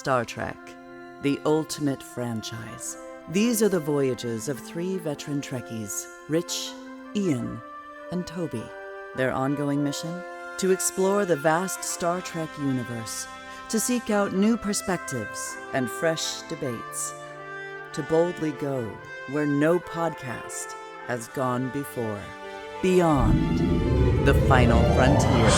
Star Trek, the ultimate franchise. These are the voyages of 3 veteran Trekkies, Rich, Ian, and Toby. Their ongoing mission? To explore the vast Star Trek universe, to seek out new perspectives and fresh debates, to boldly go where no podcast has gone before. Beyond the final frontier.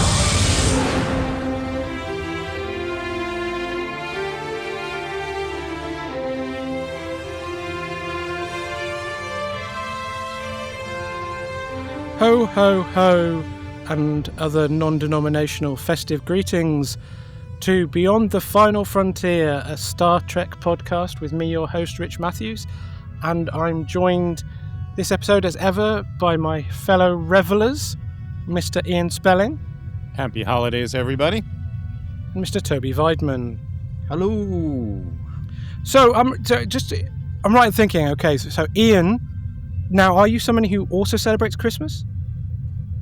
Ho, ho, ho, and other non-denominational festive greetings to Beyond the Final Frontier, a Star Trek podcast with me, your host, Rich Matthews, and I'm joined this episode, as ever, by my fellow revelers, Mr. Ian Spelling. Happy holidays, everybody. And Mr. Toby Weidman. Hello. So, I'm right in thinking, okay, so Ian, now, are you somebody who also celebrates Christmas?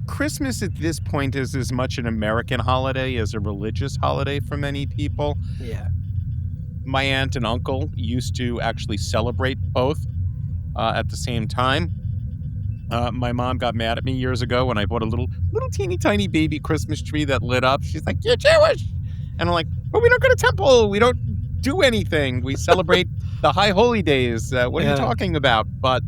Christmas at this point is as much an American holiday as a religious holiday for many people. Yeah. My aunt and uncle used to actually celebrate both at the same time. My mom got mad at me years ago when I bought a little teeny tiny baby Christmas tree that lit up. She's like, "You're Jewish." And I'm like, "But we don't go to temple. We don't do anything. We celebrate the high holy days. What are you talking about?" But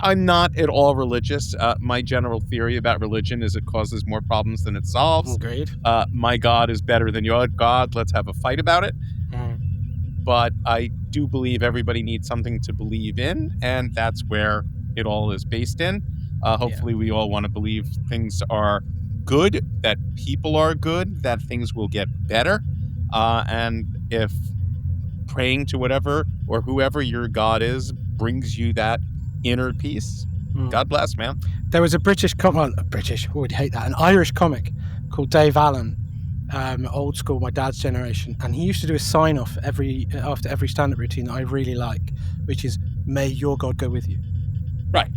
I'm not at all religious. My general theory about religion is it causes more problems than it solves. Agreed. My God is better than your God. Let's have a fight about it. But I do believe everybody needs something to believe in, and that's where it all is based in. Hopefully we all want to believe things are good, that people are good, that things will get better. And if praying to whatever or whoever your God is brings you that inner peace, God bless, man. There was an Irish comic called Dave Allen, old school, my dad's generation, and he used to do a sign off after every stand-up routine that I really like, which is, "May your God go with you." Right.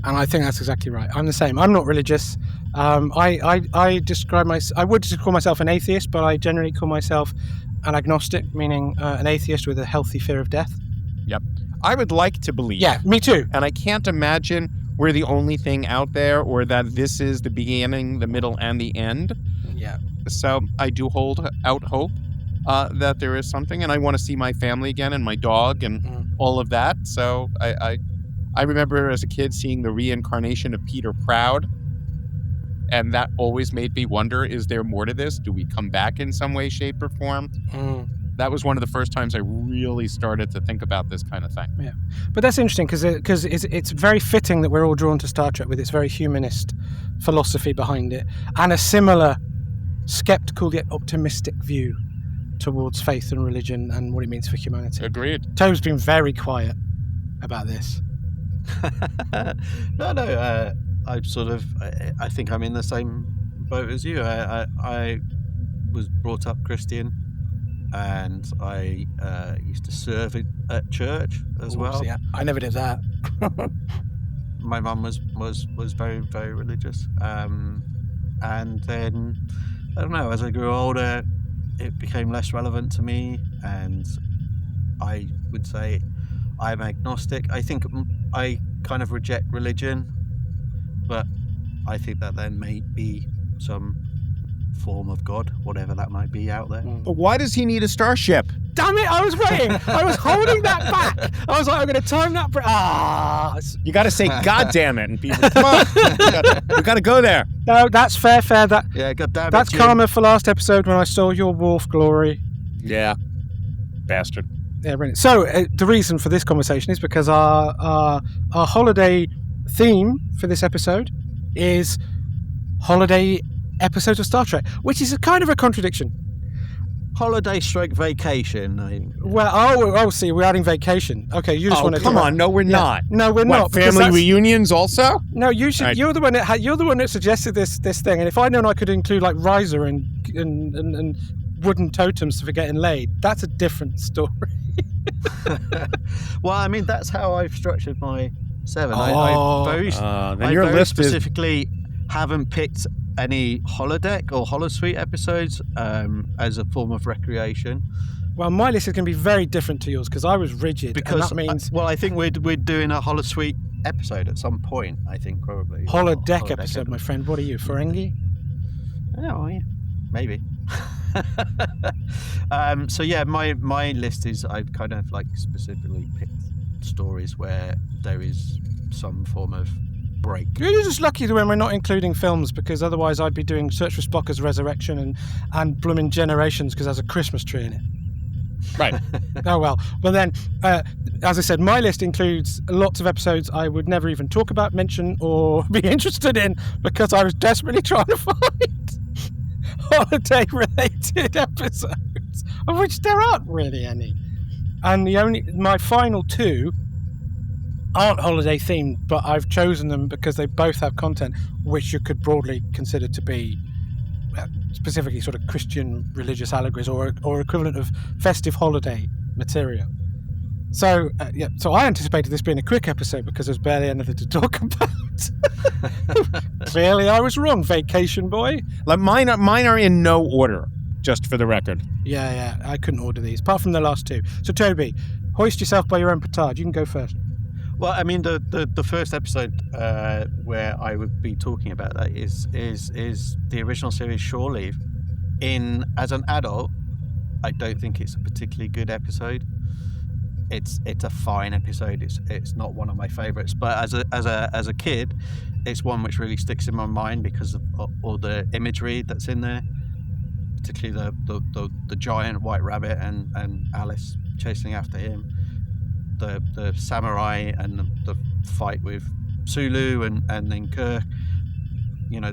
And I think that's exactly right. I'm the same. I'm not religious. I would call myself an atheist, but I generally call myself an agnostic, meaning an atheist with a healthy fear of death. Yep. I would like to believe. Yeah, me too. And I can't imagine we're the only thing out there, or that this is the beginning, the middle, and the end. Yeah. So I do hold out hope that there is something, and I want to see my family again and my dog and all of that. So I remember as a kid seeing the reincarnation of Peter Proud, and that always made me wonder, is there more to this? Do we come back in some way, shape, or form? That was one of the first times I really started to think about this kind of thing. Yeah, but that's interesting because it's very fitting that we're all drawn to Star Trek with its very humanist philosophy behind it, and a similar skeptical yet optimistic view towards faith and religion and what it means for humanity. Agreed. Toby's been very quiet about this. No. I think I'm in the same boat as you. I was brought up Christian. And I used to serve at church as well. Yeah, I never did that. My mum was very, very religious. And then, I don't know, as I grew older, it became less relevant to me. And I would say I'm agnostic. I think I kind of reject religion, but I think that there may be some form of God, whatever that might be out there. But why does he need a starship? Damn it, I was waiting. I was holding that back. I was like, I'm going to time that. You got to say, God damn it. And people, come on. We got to go there. No, that's fair. God damn it. That's karma for last episode when I stole your wolf glory. Yeah. Bastard. Yeah, brilliant. So, the reason for this conversation is because our holiday theme for this episode is holiday episodes of Star Trek, which is a kind of a contradiction. Holiday stroke vacation. Well, see, we're adding vacation. Okay, you just want to. Come on, no, we're not. No, we're not. Family reunions also? No, you should. Right. You're the one that suggested this thing, and if I'd known I could include like riser and wooden totems for getting laid, that's a different story. Well, I mean, that's how I've structured my 7. Then I your very list specifically haven't picked any holodeck or holosuite episodes as a form of recreation. Well, my list is going to be very different to yours because I was rigid. Because and that means I think we're doing a holosuite episode at some point. I think probably holodeck episode, my friend. What are you, Ferengi? Oh yeah, maybe. So yeah, my list is I've kind of like specifically picked stories where there is some form of break. You're just lucky when we're not including films, because otherwise I'd be doing Search for Spocker's Resurrection and blooming Generations because there's a Christmas tree in it. Right. Oh well. Well then, as I said, my list includes lots of episodes I would never even talk about, mention, or be interested in because I was desperately trying to find holiday-related episodes, of which there aren't really any. And my final two aren't holiday themed, but I've chosen them because they both have content which you could broadly consider to be specifically sort of Christian religious allegories or equivalent of festive holiday material. So so I anticipated this being a quick episode because there's barely anything to talk about. Clearly I was wrong, vacation boy. Like mine are in no order, just for the record. Yeah, I couldn't order these, apart from the last two. So Toby, hoist yourself by your own petard. You can go first. Well, I mean, the first episode where I would be talking about that is the original series Shore Leave. As an adult, I don't think it's a particularly good episode. It's a fine episode. It's not one of my favourites, but as a kid, it's one which really sticks in my mind because of all the imagery that's in there, particularly the giant white rabbit and Alice chasing after him. The samurai and the fight with Sulu and then Kirk,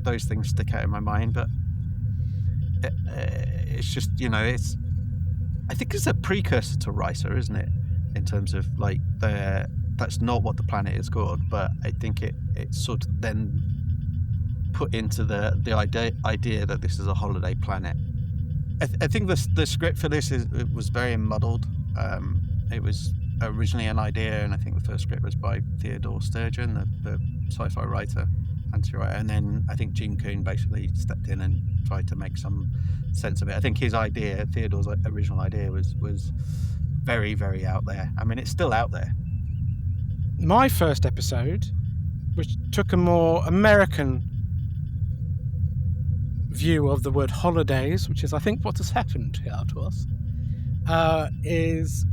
those things stick out in my mind. But it's just, I think it's a precursor to Risa, isn't it? In terms of like that's not what the planet is called, but I think it's sort of then put into the idea that this is a holiday planet. I think the script for this was very muddled. It was originally an idea, and I think the first script was by Theodore Sturgeon, the sci-fi writer, anti-writer, and then I think Gene Coon basically stepped in and tried to make some sense of it. I think his idea, Theodore's original idea, was very, very out there. I mean, it's still out there. My first episode, which took a more American view of the word holidays, which is I think what has happened here to us, is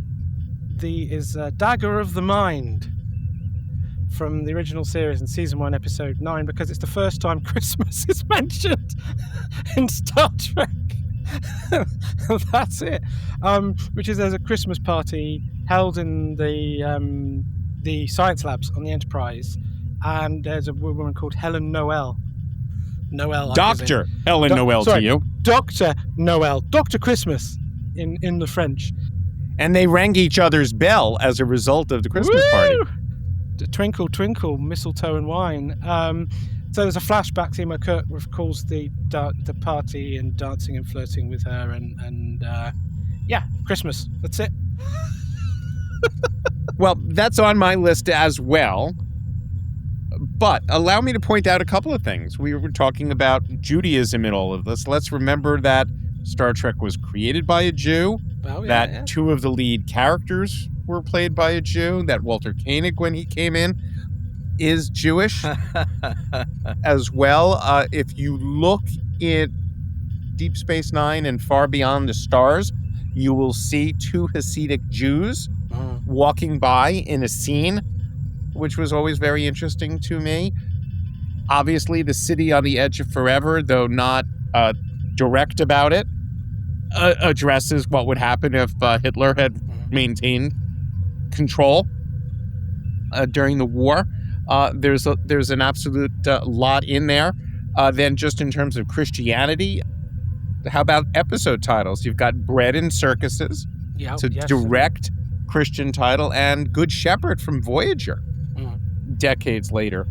Dagger of the Mind from the original series in season 1 episode 9, because it's the first time Christmas is mentioned in Star Trek. That's it. Which is there's a Christmas party held in the science labs on the Enterprise, and there's a woman called Helen Noel. Dr. Helen Noel to you. Dr. Noel. Dr. Christmas in the French. And they rang each other's bell as a result of the Christmas party. Twinkle, twinkle, mistletoe and wine. So there's a flashback scene where Kirk recalls the party and dancing and flirting with her, and Christmas. That's it. Well, that's on my list as well. But allow me to point out a couple of things. We were talking about Judaism in all of this. Let's remember that Star Trek was created by a Jew, that two of the lead characters were played by a Jew, that Walter Koenig, when he came in, is Jewish as well. If you look at Deep Space Nine and Far Beyond the Stars, you will see two Hasidic Jews walking by in a scene, which was always very interesting to me. Obviously, the city on the edge of forever, though not direct about it, addresses what would happen if Hitler had maintained control during the war. There's an absolute lot in there. Then just in terms of Christianity, how about episode titles? You've got Bread and Circuses, direct Christian title, and Good Shepherd from Voyager, decades later.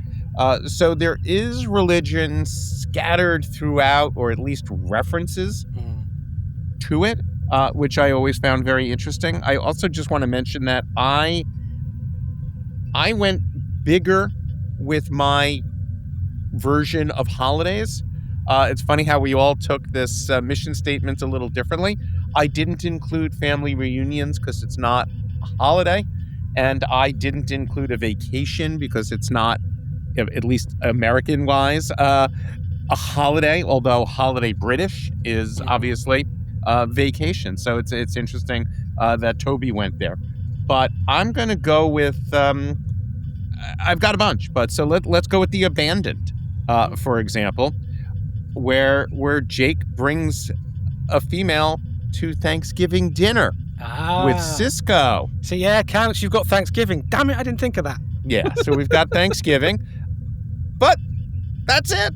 So there is religion scattered throughout, or at least references to it, which I always found very interesting. I also just want to mention that I went bigger with my version of holidays. It's funny how we all took this mission statement a little differently. I didn't include family reunions because it's not a holiday. And I didn't include a vacation because it's not, at least American-wise, a holiday, although holiday British is obviously vacation. So it's interesting that Toby went there. But I'm going to go with, I've got a bunch, but so let's go with the abandoned, for example, where Jake brings a female to Thanksgiving dinner with Cisco. So yeah, counts. You've got Thanksgiving. Damn it, I didn't think of that. Yeah, so we've got Thanksgiving, but that's it.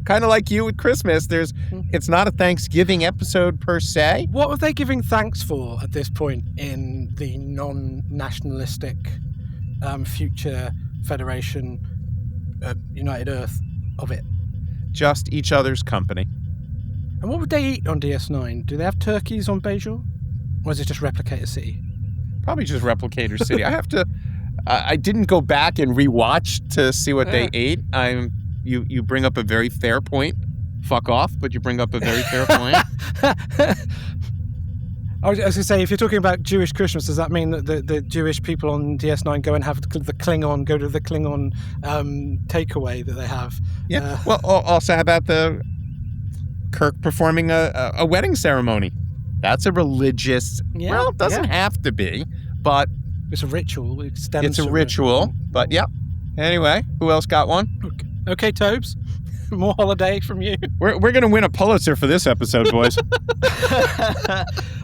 Kind of like you with Christmas. It's not a Thanksgiving episode per se. What are they giving thanks for at this point in the non-nationalistic future Federation United Earth of it? Just each other's company. And what would they eat on DS9? Do they have turkeys on Bajor? Or is it just Replicator City? Probably just Replicator City. I have to... I didn't go back and rewatch to see what they ate. You bring up a very fair point. Fuck off, but you bring up a very fair point. I was going to say, if you're talking about Jewish Christmas, does that mean that the Jewish people on DS9 go and have go to the Klingon takeaway that they have? Yeah. Well, also, how about the Kirk performing a wedding ceremony? That's a religious... Yeah, well, it doesn't have to be, but... It's a ritual. It stems it's a from ritual, but yeah. Anyway, who else got one? Okay, Tobes. More holiday from you. We're going to win a Pulitzer for this episode, boys.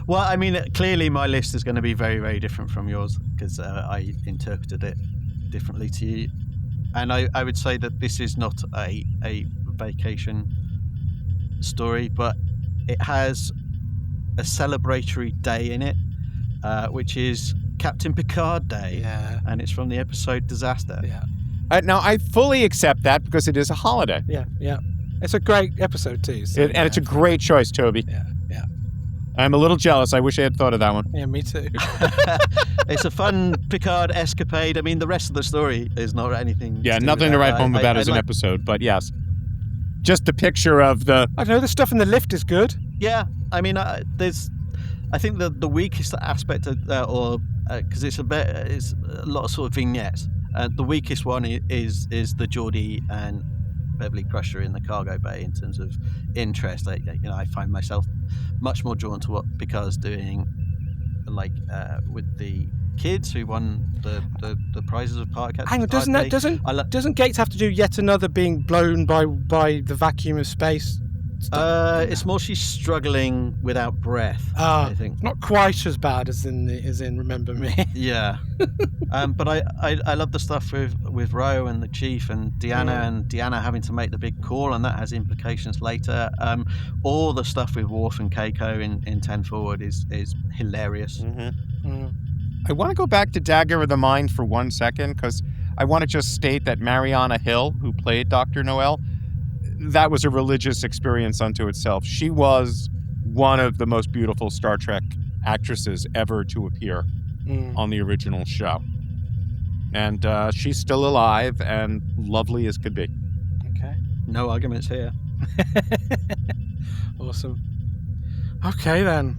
Well, I mean, clearly my list is going to be very, very different from yours because I interpreted it differently to you. And I would say that this is not a vacation story, but it has a celebratory day in it, which is Captain Picard Day. Yeah. And it's from the episode Disaster. Yeah. Now, I fully accept that because it is a holiday. Yeah, yeah. It's a great episode too. So, And it's a great choice, Toby. Yeah, yeah. I'm a little jealous. I wish I had thought of that one. Yeah, me too. It's a fun Picard escapade. I mean, the rest of the story is not anything. Yeah, to do nothing with to that. write home about as an episode, but yes. Just the picture of the... I don't know, the stuff in the lift is good. Yeah, I mean, I think the weakest aspect of because it's a lot of sort of vignettes. The weakest one is the Geordie and Beverly Crusher in the cargo bay in terms of interest. I find myself much more drawn to what Picard's doing, with the kids who won the prizes of Park Captain. Hang on, doesn't Gates have to do yet another being blown by the vacuum of space? It's more she's struggling without breath. I think not quite as bad as in Remember Me. Yeah, but I love the stuff with Ro and the Chief and Deanna and Deanna having to make the big call, and that has implications later. All the stuff with Worf and Keiko in 10 Forward is hilarious. Mm-hmm. Mm. I want to go back to Dagger of the Mind for 1 second because I want to just state that Mariana Hill, who played Dr. Noel, that was a religious experience unto itself. She was one of the most beautiful Star Trek actresses ever to appear on the original show. And she's still alive and lovely as could be. Okay. No arguments here. Awesome. Okay, then.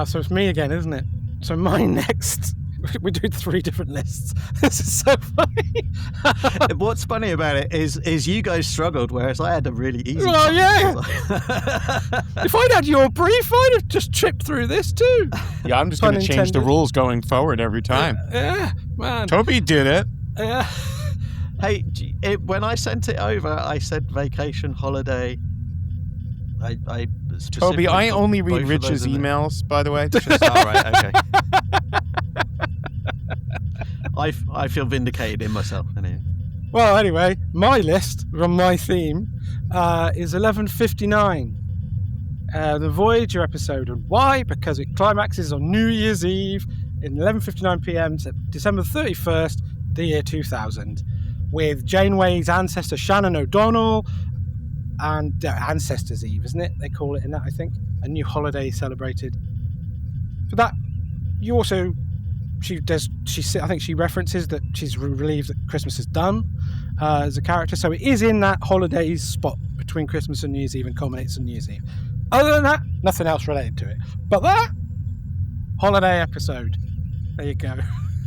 So it's me again, isn't it? So my next... We do 3 different lists. This is so funny. What's funny about it is you guys struggled, whereas I had a really easy time. Oh, yeah. If I'd had your brief, I'd have just tripped through this too. Yeah, I'm just going to change the rules going forward every time. Yeah, man. Toby did it. Yeah. Hey, when I sent it over, I said vacation, holiday. I Toby, I only read Rich's emails, by the way. Just, all right, okay. I feel vindicated in myself. Anyway. Well, anyway, my list from my theme is 11:59, the Voyager episode. And why? Because it climaxes on New Year's Eve in 11:59 p.m. to December 31st, the year 2000, with Janeway's ancestor Shannon O'Donnell and Ancestors Eve, isn't it? They call it in that, I think. A new holiday celebrated. For that, you also... I think she references that she's relieved that Christmas is done as a character, so it is in that holidays spot between Christmas and New Year's Eve and culminates on New Year's Eve. Other than that, nothing else related to it. But that holiday episode. There you go.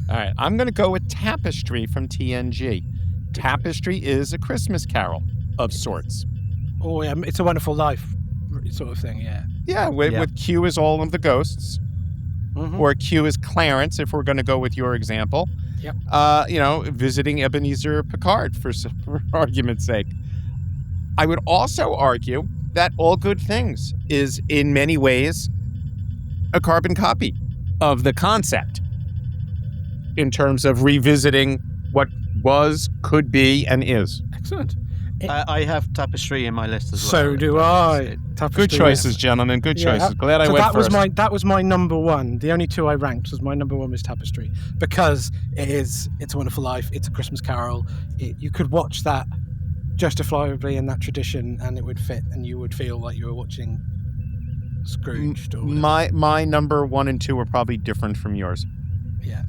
All right, I'm going to go with Tapestry from TNG. Tapestry is a Christmas carol of sorts. Oh, yeah, It's a Wonderful Life sort of thing, yeah. Yeah, with Q as all of the ghosts, or Q as Clarence, if we're going to go with your example. Yep. Visiting Ebenezer Picard, for argument's sake. I would also argue that All Good Things is, in many ways, a carbon copy of the concept in terms of revisiting what was, could be, and is. Excellent. I have Tapestry in my list as well. So do I. Good choices, gentlemen. Good choices. Glad I went first. That was my number one. The only two I ranked was my number one was Tapestry, because It's a Wonderful Life. It's a Christmas carol. You could watch that justifiably in that tradition, and it would fit, and you would feel like you were watching Scrooged. Or my number 1 and 2 were probably different from yours. Yeah.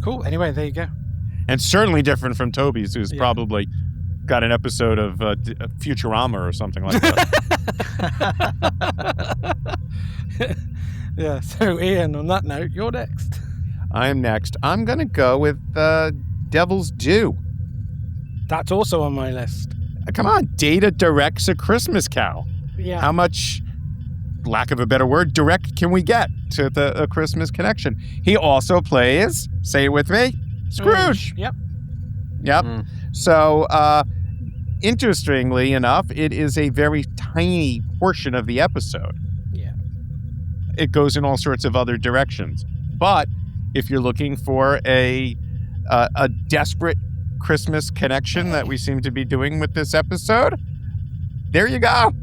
Cool. Anyway, there you go. And certainly different from Toby's, who's probably got an episode of Futurama or something like that. Yeah, so Ian, on that note, you're next. I am next. I'm going to go with Devil's Due. That's also on my list. Come on, Data directs a Christmas carol. Yeah. How much, lack of a better word, direct can we get to the Christmas connection? He also plays, say it with me, Scrooge. Yep. So, interestingly enough, it is a very tiny portion of the episode. Yeah. It goes in all sorts of other directions. But if you're looking for a desperate Christmas connection that we seem to be doing with this episode, there you go.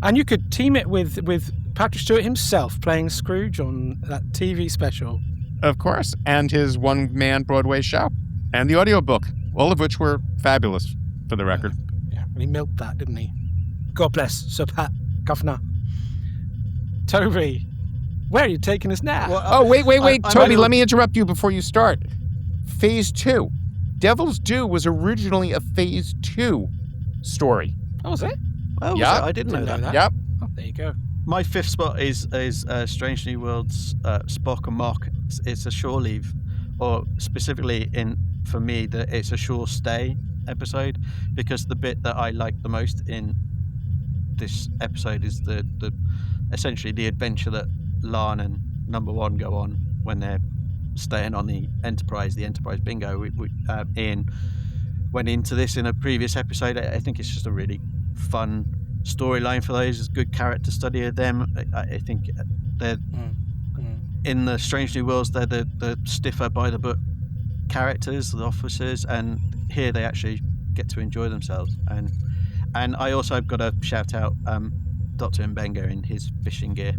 And you could team it with Patrick Stewart himself playing Scrooge on that TV special. Of course. And his one-man Broadway show. And the audiobook. All of which were fabulous, for the record. Yeah, he milked that, didn't he? God bless Sir Pat Governor. Toby, where are you taking us now? Well, wait. Toby, let me interrupt you before you start. Phase 2. Devil's Due was originally a Phase 2 story. Oh, was it? Oh, yeah. I didn't know that. Yep. Oh, there you go. My fifth spot is Strange New Worlds, Spock and Mock. It's a shore leave, or specifically for me, it's a shore stay episode, because the bit that I like the most in this episode is the essentially the adventure that Lan and Number One go on when they're staying on the Enterprise bingo. Ian went into this in a previous episode. I think it's just a really fun storyline for those. It's good character study of them. I think they're in the Strange New Worlds, they're the stiffer by the book characters, the officers, and here they actually get to enjoy themselves. And I also have got to shout out Dr. Mbenga in his fishing gear,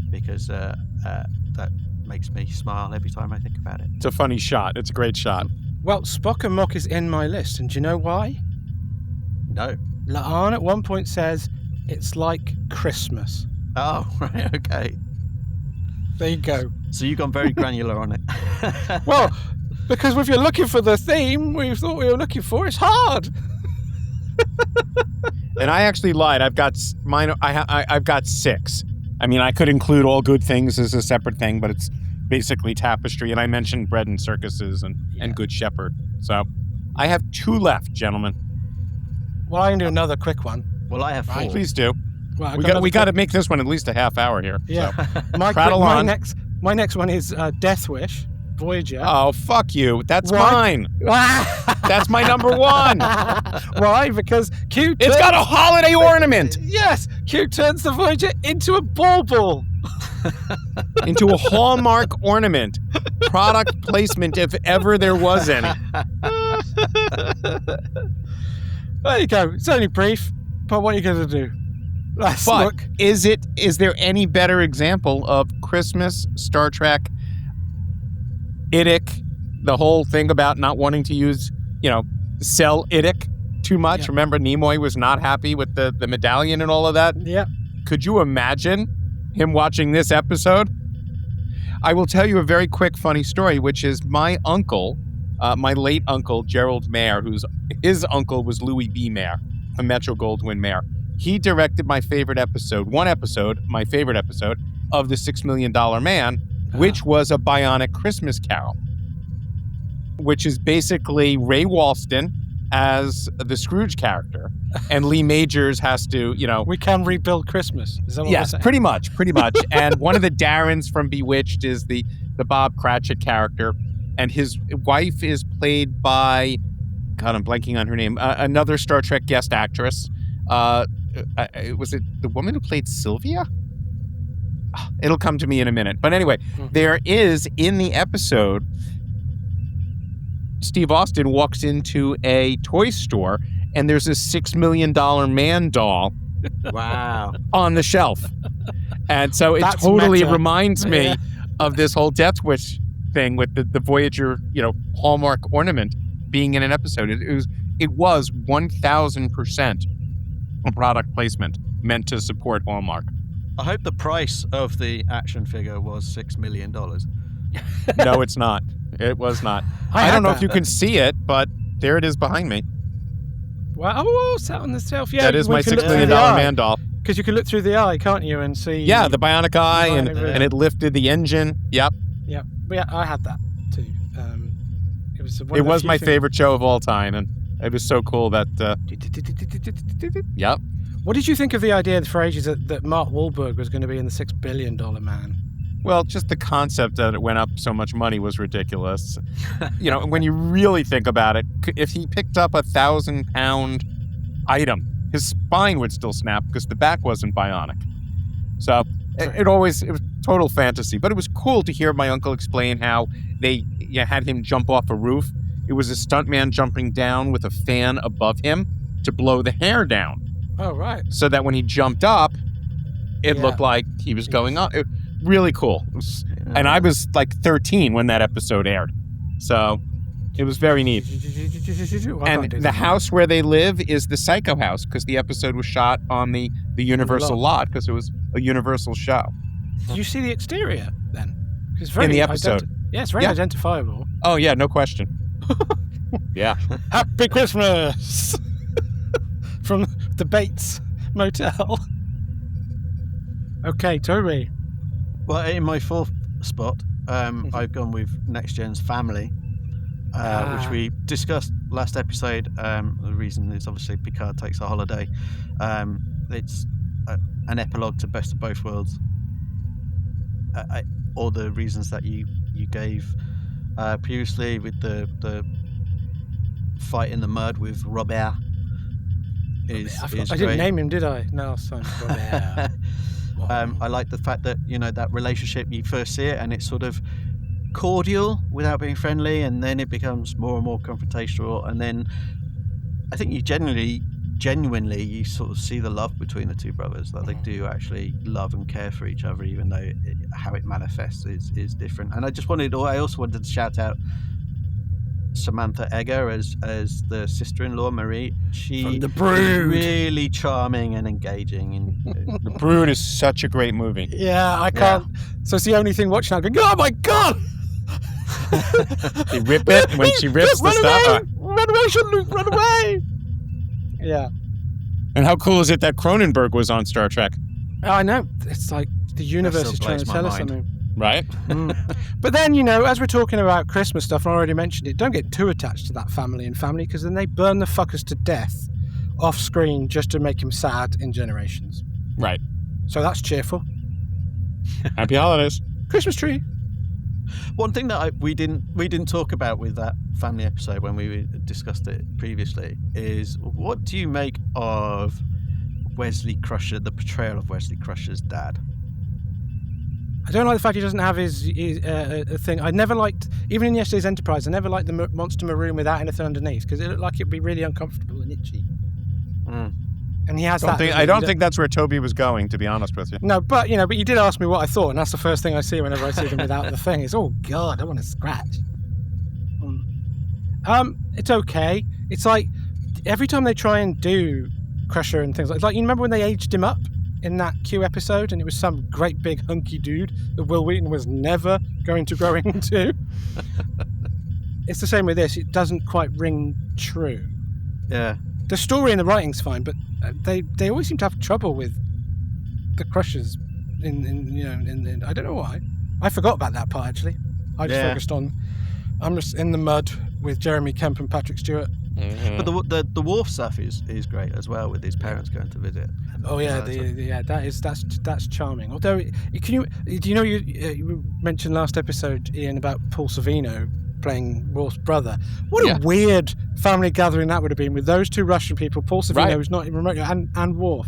because that makes me smile every time I think about it. It's a funny shot. It's a great shot. Well, Spock and Mock is in my list, and do you know why? No. Laan at one point says, it's like Christmas. Oh, right, okay. There you go. So you've gone very granular on it. Well, because if you're looking for the theme we thought we were looking for, it's hard. And I actually lied. I've got mine. I've got 6. I mean, I could include All Good Things as a separate thing, but it's basically Tapestry. And I mentioned Bread and Circuses and Good Shepherd. So I have 2 left, gentlemen. Well, I can do another quick one. Well, I have 4. Please do. Well, we got to make this one at least a half hour here. Yeah. So. My next one is Death Wish, Voyager. Oh, fuck you. That's mine. That's my number 1. Why? Because Q It's got a holiday ornament. Yes. Q turns the Voyager into a ball. Into a Hallmark ornament. Product placement, if ever there was any. There you go. It's only brief, but what are you going to do? Let's look. Is there any better example of Christmas, Star Trek, IDIC, the whole thing about not wanting to use, sell IDIC too much? Yeah. Remember, Nimoy was not happy with the medallion and all of that? Yeah. Could you imagine him watching this episode? I will tell you a very quick funny story, which is my uncle, my late uncle, Gerald Mayer, his uncle was Louis B. Mayer, a Metro-Goldwyn Mayer. He directed my favorite episode, my favorite episode of The $6 Million Man, which was a bionic Christmas Carol, which is basically Ray Walston as the Scrooge character, and Lee Majors has to, We can rebuild Christmas. Is that what we're saying? pretty much. And one of the Darrens from Bewitched is the Bob Cratchit character, and his wife is played by, God, I'm blanking on her name, another Star Trek guest actress. Was it the woman who played Sylvia? It'll come to me in a minute. But anyway, there is, in the episode, Steve Austin walks into a toy store and there's a $6 million man doll Wow. on the shelf. And so it That's totally meta. reminds me of this whole Death Wish thing with the Voyager, Hallmark ornament being in an episode. It was 1,000% a product placement meant to support Hallmark. I hope the price of the action figure was $6 million. No, it's not. It was not. I had don't know that. if you can see it, but there it is behind me. Wow. Oh, sat on the shelf. Yeah, That is my $6 million man man doll. Because you can look through the eye, can't you, and see... Yeah, the bionic eye, and Bionic eye. it lifted the engine. Yep. Yeah, but yeah, I had that too. It was my favorite show of all time, and it was so cool that... Yep. What did you think of the idea for ages that Mark Wahlberg was going to be in the $6 billion man? Well, just the concept that it went up so much money was ridiculous. When you really think about it, if he picked up a 1,000-pound item, his spine would still snap because the back wasn't bionic. So it was total fantasy. But it was cool to hear my uncle explain how they had him jump off a roof. It was a stuntman jumping down with a fan above him to blow the hair down. Oh, right. So that when he jumped up, it looked like he was going up. Really cool. And I was like 13 when that episode aired. So it was very neat. And the house where they live is the Psycho house because the episode was shot on the Universal lot because it was a Universal show. Did you see the exterior then? It's very In the episode. It's very identifiable. Oh, yeah, no question. Yeah. Happy Christmas! From the Bates Motel. Okay, Toby. Well, in my fourth spot, I've gone with Next Gen's Family, which we discussed last episode. The reason is obviously Picard takes a holiday. It's an epilogue to Best of Both Worlds. All the reasons that you gave previously with the fight in the mud with Robert is I great. didn't name him, did I? No, son. I like the fact that that relationship, you first see it and it's sort of cordial without being friendly, and then it becomes more and more confrontational, and then I think you genuinely you sort of see the love between the two brothers, that they do actually love and care for each other, even though how it manifests is different. And I also wanted to shout out Samantha Egger as the sister-in-law Marie. She From The Brood. is really charming and engaging. And The Brood is such a great movie. Yeah, I can't. So it's the only thing watching. I'm going, oh my God! They rip it when she rips the stuff. Run away, Jean-Luc, run away! Yeah. And how cool is it that Cronenberg was on Star Trek? I know. It's like the universe still is trying to blows my tell us mind. something. Right? But then, as we're talking about Christmas stuff, and I already mentioned it, don't get too attached to that family, because then they burn the fuckers to death off screen just to make him sad in Generations. Right. So that's cheerful. Happy holidays. Christmas tree. one thing that we didn't talk about with that family episode when we discussed it previously is, what do you make of Wesley Crusher, the portrayal of Wesley Crusher's dad? I don't like the fact he doesn't have his thing. I never liked, even in yesterday's Enterprise, I never liked the monster maroon without anything underneath, because it looked like it'd be really uncomfortable and itchy. Mm. And he has I don't think that's where Toby was going, to be honest with you. No, but you did ask me what I thought, and that's the first thing I see whenever I see them without the thing. Is, oh God, I want to scratch. It's okay. It's like every time they try and do Crusher and things like you remember when they aged him up in that Q episode, and it was some great big hunky dude that Will Wheaton was never going to grow into. It's the same with this. It doesn't quite ring true. Yeah. the story and the writing's fine, but they always seem to have trouble with the Crushers. In I don't know why. I forgot about that part actually. I just focused on. I'm just in the mud with Jeremy Kemp and Patrick Stewart. Mm-hmm. But the Worf stuff is great as well, with his parents going to visit. Oh yeah, that's charming. Although, you mentioned last episode, Ian, about Paul Sorvino playing Worf's brother. What a weird family gathering that would have been with those two Russian people, Paul Sorvino, who's not even remotely, and Worf.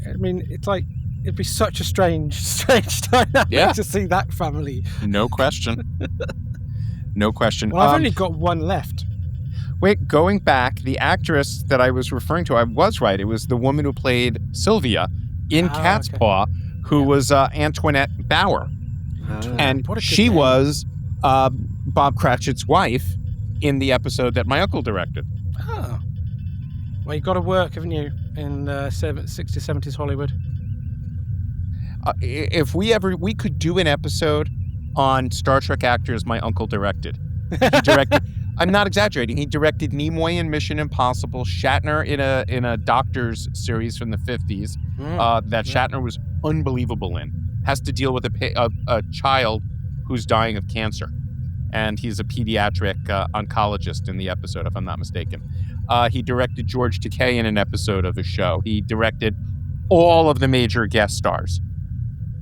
I mean, it's like it'd be such a strange dynamic to see that family. No question. No question. Well, I've only got one left. Wait, going back, the actress that I was referring to, I was right. It was the woman who played Sylvia in Cat's Paw, who was Antoinette Bauer. And she was Bob Cratchit's wife in the episode that my uncle directed. Oh. Well, you've got to work, haven't you, in 60s, 70s Hollywood? If we could do an episode on Star Trek actors my uncle directed. He directed I'm not exaggerating. He directed Nimoy in Mission Impossible, Shatner in a Doctors series from the 50s that Shatner was unbelievable in. Has to deal with a child who's dying of cancer. And he's a pediatric oncologist in the episode, if I'm not mistaken. He directed George Takei in an episode of a show. He directed all of the major guest stars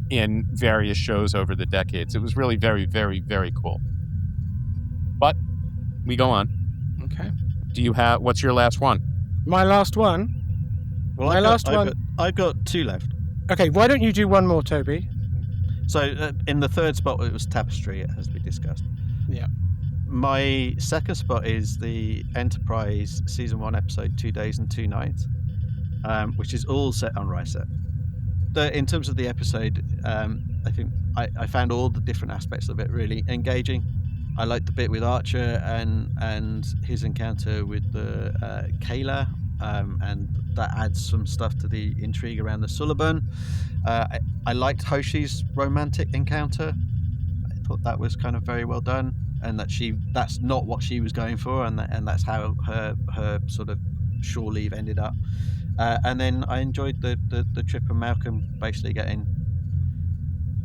in various shows over the decades. It was really very, very, very cool. But we go on. Okay. What's your last one? My last one? Well, I've got two left. Okay, why don't you do one more, Toby? So in the third spot, it was Tapestry, as we discussed. Yeah. My second spot is the Enterprise Season 1 episode 2 Days and 2 Nights, which is all set on Risa. In terms of the episode, I think I found all the different aspects of it really engaging. I liked the bit with Archer and his encounter with the Kayla, and that adds some stuff to the intrigue around the Suliban. I liked Hoshi's romantic encounter. I thought that was kind of very well done, and that's not what she was going for, and that's how her sort of shore leave ended up. And then I enjoyed the Trip and Malcolm basically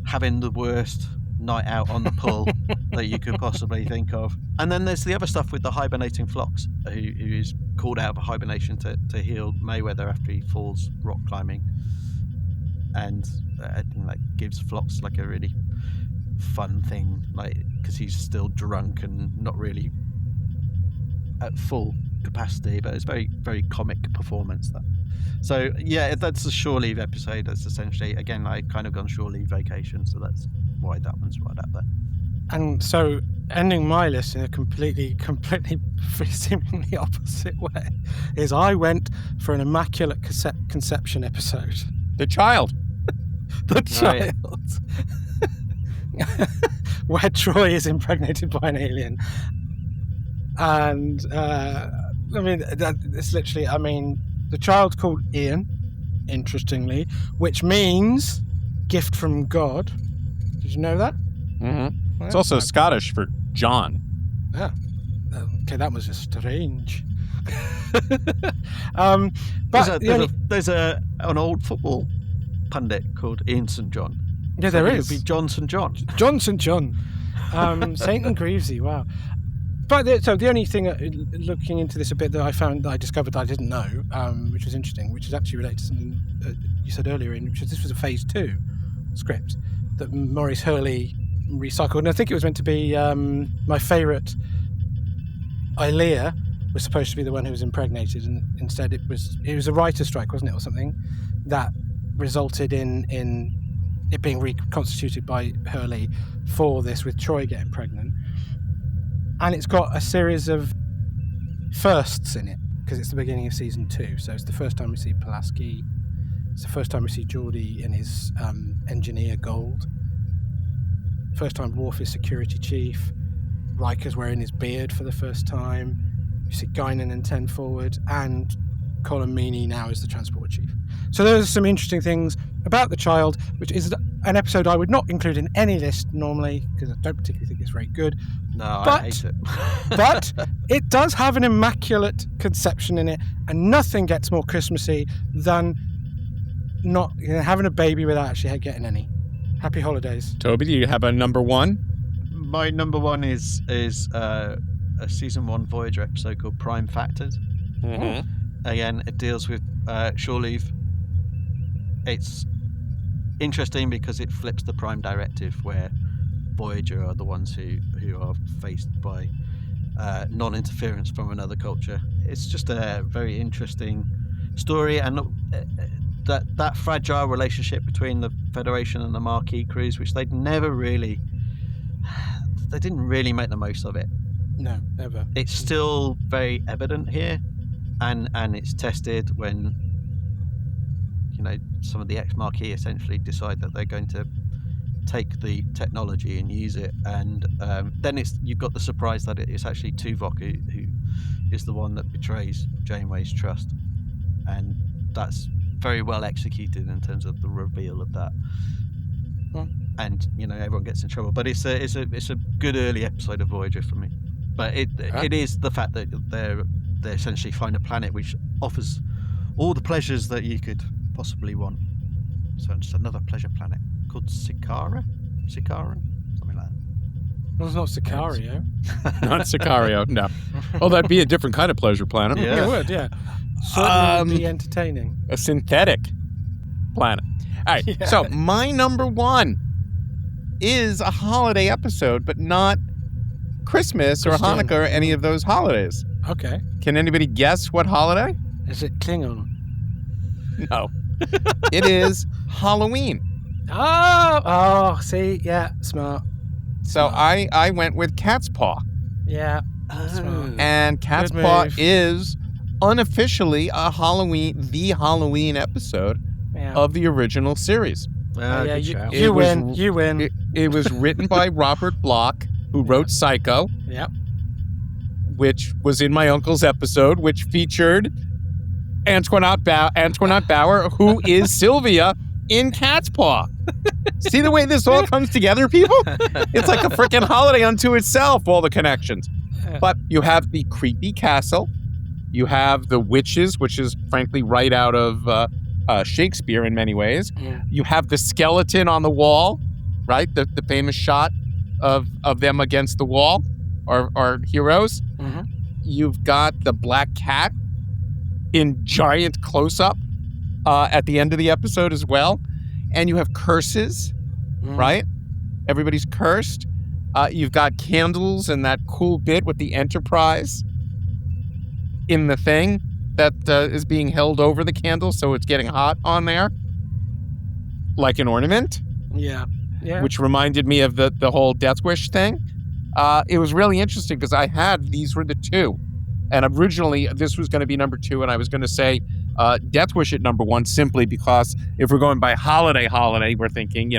having the worst night out on the pull that you could possibly think of. And then there's the other stuff with the hibernating Phlox, who is called out of hibernation to heal Mayweather after he falls rock climbing, and I think that gives Phlox like a really fun thing, like because he's still drunk and not really at full capacity, but it's very, very comic performance. So yeah, that's the shore leave episode. That's essentially, again, I kind of gone shore leave vacation, so that's why that one's right up there. And so ending my list in a completely seemingly opposite way is I went for an Immaculate Conception episode. The Child. The Child. Where Troy is impregnated by an alien. And it's literally, the child called Ian, interestingly, which means gift from God. Did you know that? Mm-hmm. It's also Scottish for John. Yeah. Okay, that was just strange. But there's an old football pundit called Ian St. John. Yeah, there is. It would be John St. John. John St. John. Saint and Greavesy, wow. But so the only thing, looking into this a bit, that I discovered that I didn't know, which was interesting, which is actually related to something you said earlier, which was this was a Phase 2 script that Maurice Hurley recycled. And I think it was meant to be my favourite, Ilea, was supposed to be the one who was impregnated, and instead it was a writer's strike, wasn't it, or something, that resulted in it being reconstituted by Hurley for this, with Troy getting pregnant. And it's got a series of firsts in it, because it's the beginning of season 2. So it's the first time we see Pulaski. It's the first time we see Geordie in his engineer gold. First time Worf is security chief. Riker's wearing his beard for the first time. You see Guinan and 10 forward, and Colin Meaney now is the transport chief. So there are some interesting things about the child, which is an episode I would not include in any list normally because I don't particularly think it's very good. No, I hate it. But it does have an immaculate conception in it, and nothing gets more Christmassy than not having a baby without actually getting any. Happy holidays. Toby, do you have a number one? My number one is a season 1 Voyager episode called Prime Factors. Mm-hmm. Again, it deals with shore leave. It's interesting because it flips the Prime Directive, where Voyager are the ones who are faced by non-interference from another culture. It's just a very interesting story, and that fragile relationship between the Federation and the Marquis crews, which they didn't really make the most of it. No, never. It's still very evident here, and it's tested when some of the ex-Marquis essentially decide that they're going to take the technology and use it, and then you've got the surprise that it's actually Tuvok who is the one that betrays Janeway's trust, and that's very well executed in terms of the reveal of that. And everyone gets in trouble, but it's a good early episode of Voyager for me. But it is the fact that they essentially find a planet which offers all the pleasures that you could possibly want. So it's another pleasure planet called Sikaran, something like that. Well, it's not Sicario. Not Sicario, no. Oh, that'd be a different kind of pleasure planet. Yeah. It would, yeah. Certainly be entertaining. A synthetic planet. All right, Yeah. So my number one is a holiday episode, but not Christmas or Christian. Hanukkah or any of those holidays. Okay. Can anybody guess what holiday? Is it Klingon? No. It is Halloween. Oh, see, yeah, smart. So I went with Cat's Paw. Yeah, smart. And Cat's Good Paw move. is unofficially the Halloween episode Yeah. of the original series. Yeah, Good you, shout. you It was- win. You win. It was written by Robert Bloch, who wrote Psycho, Yep. which was in my uncle's episode, which featured Antoinette Bauer, who is Sylvia in Cat's Paw. See the way this all comes together, people? It's like a freaking holiday unto itself, all the connections. But you have the creepy castle. You have the witches, which is frankly right out of Shakespeare in many ways. Yeah. You have the skeleton on the wall, right? The famous shot of them against the wall, our heroes. Mm-hmm. You've got the black cat in giant close-up at the end of the episode as well. And you have curses, right? Everybody's cursed. You've got candles and that cool bit with the Enterprise in the thing that is being held over the candle, so it's getting hot on there, like an ornament. Yeah. Yeah. Which reminded me of the whole Death Wish thing. It was really interesting because these were the two. And originally, this was going to be number 2, and I was going to say Death Wish at number 1 simply because if we're going by holiday, we're thinking,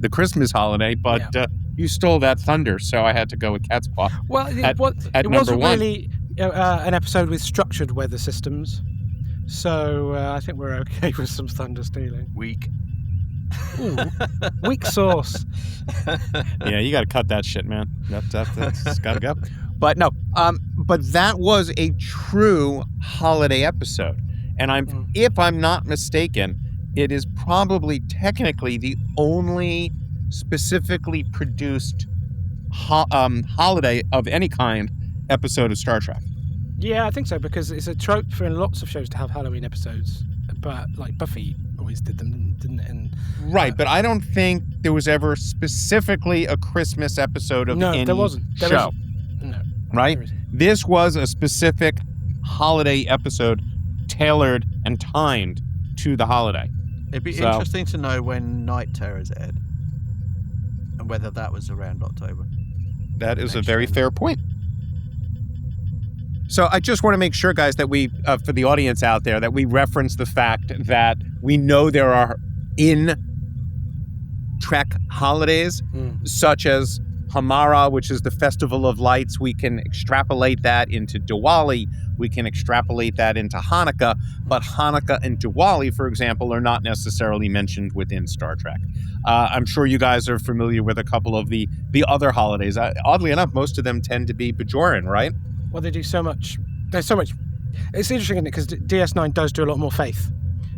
the Christmas holiday, but you stole that thunder, so I had to go with Cat's Paw. Well, it at wasn't number 1. really an episode with structured weather systems, so I think we're okay with some thunder stealing. Weak. Ooh, weak sauce. Yeah, you got to cut that shit, man. That's got to go. But no, but that was a true holiday episode. And if I'm not mistaken, it is probably technically the only specifically produced holiday of any kind episode of Star Trek. Yeah, I think so, because it's a trope for in lots of shows to have Halloween episodes. But like Buffy always did them, didn't it? And Right, but I don't think there was ever specifically a Christmas episode of any there wasn't. There show. isn't. No, Right? there isn't. This was a specific holiday episode tailored and timed to the holiday. It'd be So- interesting to know when Night Terrors aired and whether that was around October. That is a Next very year. fair point. So I just want to make sure, guys, that we, for the audience out there, that we reference the fact that we know there are in Trek holidays, such as Hamara, which is the Festival of Lights, we can extrapolate that into Diwali. We can extrapolate that into Hanukkah. But Hanukkah and Diwali, for example, are not necessarily mentioned within Star Trek. I'm sure you guys are familiar with a couple of the other holidays. Oddly enough, most of them tend to be Bajoran, right? Well, they do so much. There's so much. It's interesting, isn't it? Because DS9 does do a lot more faith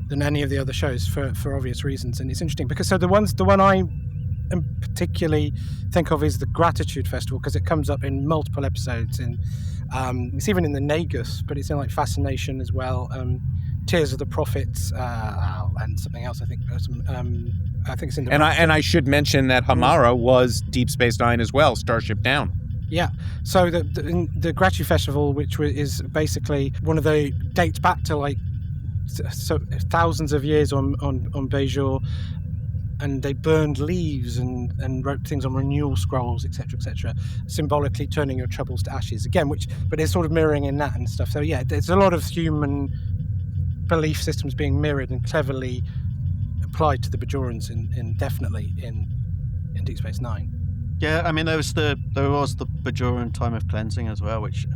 than any of the other shows for obvious reasons. And it's interesting because the one I particularly think of is the Gratitude Festival, because it comes up in multiple episodes. In it's even in the Nagus, but it's in like Fascination as well. Tears of the Prophets, and something else. I think it's in the. And I should mention that Hamara was Deep Space Nine as well, Starship Down. Yeah, so the Gratitude Festival, which is basically one of the dates back to like so thousands of years on Bajor, and they burned leaves and wrote things on renewal scrolls, etc., symbolically turning your troubles to ashes again. But it's sort of mirroring in that and stuff. So yeah, there's a lot of human belief systems being mirrored and cleverly applied to the Bajorans definitely in Deep Space Nine. Yeah, I mean there was the Bajoran time of cleansing as well, which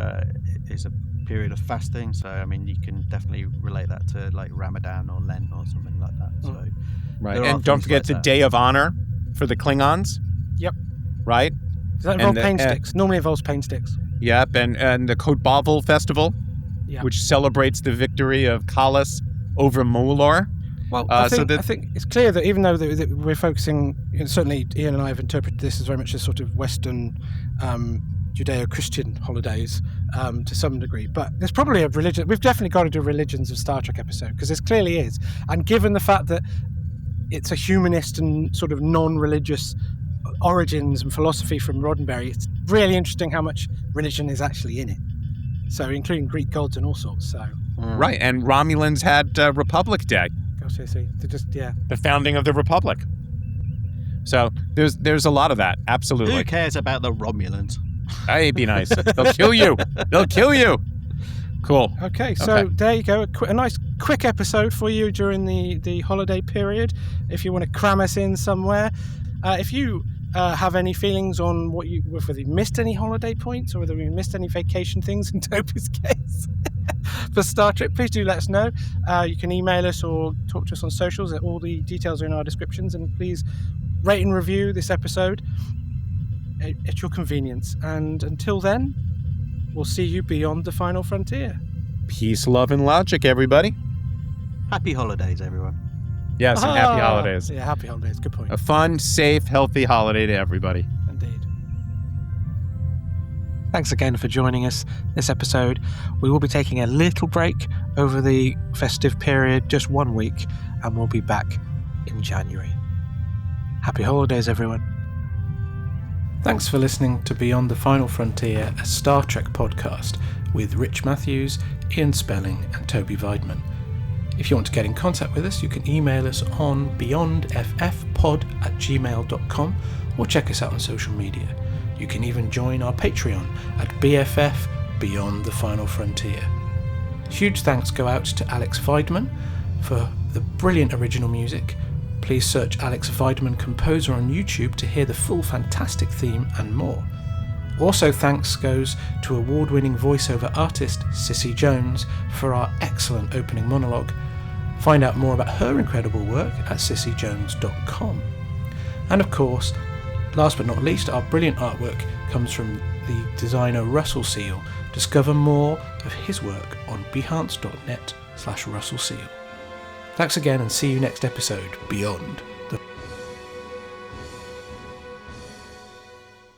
is a period of fasting. So I mean you can definitely relate that to like Ramadan or Lent or something like that. So right, and don't forget the Day of Honor for the Klingons. Yep. Right. Does that involve pain sticks? Normally involves pain sticks. Yep, and the Kotbavel Festival, which celebrates the victory of Kalas over Molor. Well, I think it's clear that even though that we're focusing, certainly Ian and I have interpreted this as very much a sort of Western Judeo-Christian holidays to some degree, but there's probably a religion. We've definitely got to do Religions of Star Trek episode, because this clearly is. And given the fact that it's a humanist and sort of non-religious origins and philosophy from Roddenberry, it's really interesting how much religion is actually in it. So including Greek gods and all sorts. So right, and Romulans had Republic Day. The founding of the Republic. So there's a lot of that. Absolutely. Who cares about the Romulans? Hey, be nice. They'll kill you. They'll kill you. Cool. Okay, so there you go. A nice quick episode for you during the holiday period. If you want to cram us in somewhere, if you have any feelings on whether you missed any holiday points or whether you missed any vacation things in Toby's case for Star Trek, please do let us know. You can email us or talk to us on socials. All the details are in our descriptions, and please rate and review this episode at your convenience. And until then, we'll see you beyond the final frontier. Peace, love, and logic, everybody. Happy holidays, everyone. Yes, and happy holidays. Yeah, happy holidays. Good point. A fun, safe, healthy holiday to everybody. Indeed. Thanks again for joining us this episode. We will be taking a little break over the festive period, just 1 week, and we'll be back in January. Happy holidays, everyone. Thanks for listening to Beyond the Final Frontier, a Star Trek podcast with Rich Matthews, Ian Spelling, and Toby Weidman. If you want to get in contact with us, you can email us on beyondffpod@gmail.com or check us out on social media. You can even join our Patreon at BFF Beyond the Final Frontier. Huge thanks go out to Alex Weidman for the brilliant original music. Please search Alex Weidman Composer on YouTube to hear the full fantastic theme and more. Also thanks goes to award-winning voiceover artist Cissy Jones for our excellent opening monologue. Find out more about her incredible work at cissyjones.com. And of course, last but not least, our brilliant artwork comes from the designer Russell Seal. Discover more of his work on behance.net/Russell Seal. Thanks again, and see you next episode, Beyond